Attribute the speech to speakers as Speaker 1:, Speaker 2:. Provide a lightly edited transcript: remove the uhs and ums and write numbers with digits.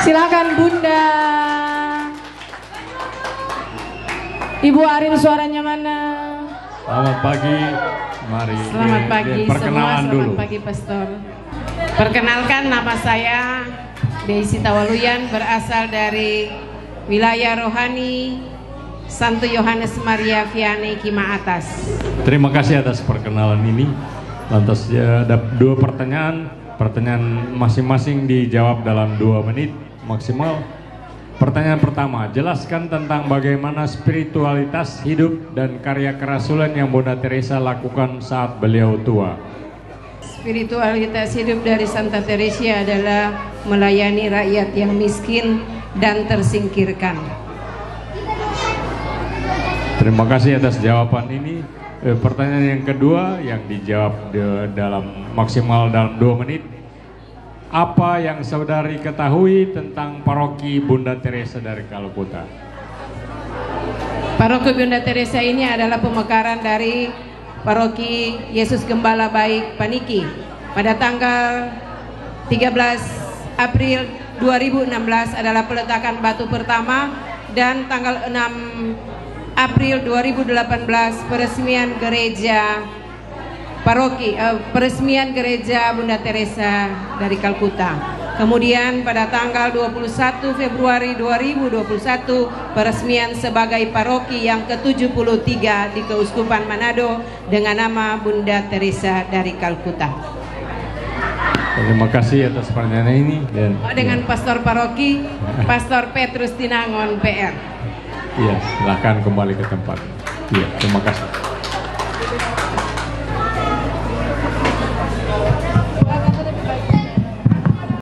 Speaker 1: Silakan Bunda. Ibu Arin suaranya mana?
Speaker 2: Selamat pagi. Mari.
Speaker 1: Selamat pagi
Speaker 2: perkenalan
Speaker 1: semua.
Speaker 2: dulu.
Speaker 1: Selamat pagi Pastor. Perkenalkan, nama saya Deisi Tawaluyan, berasal dari wilayah rohani Santo Yohanes Maria Vianney Kima Atas.
Speaker 2: Terima kasih atas perkenalan ini. Lantas ada dua pertanyaan. Pertanyaan masing-masing dijawab dalam 2 menit maksimal. Pertanyaan pertama, jelaskan tentang bagaimana spiritualitas hidup dan karya kerasulan yang Bunda Teresa lakukan saat beliau tua.
Speaker 1: Spiritualitas hidup dari Santa Teresa adalah melayani rakyat yang miskin dan tersingkirkan.
Speaker 2: Terima kasih atas jawaban ini. Pertanyaan yang kedua yang dijawab dalam maksimal dalam 2 menit. Apa yang saudari ketahui tentang paroki Bunda Teresa dari Kalkuta?
Speaker 1: Paroki Bunda Teresa ini adalah pemekaran dari Paroki Yesus Gembala Baik Paniki pada tanggal 13 April 2016 adalah peletakan batu pertama, dan tanggal 6 April 2018 peresmian gereja peresmian gereja Bunda Teresa dari Kalkuta. Kemudian pada tanggal 21 Februari 2021 peresmian sebagai paroki yang ke-73 di Keuskupan Manado dengan nama Bunda Teresa dari Kalkuta.
Speaker 2: Terima kasih atas pertanyaan ini. Dan
Speaker 1: dengan Pastor Paroki, Pastor Petrus Tinangon PR.
Speaker 2: Iya, silakan kembali ke tempat. Iya, terima kasih.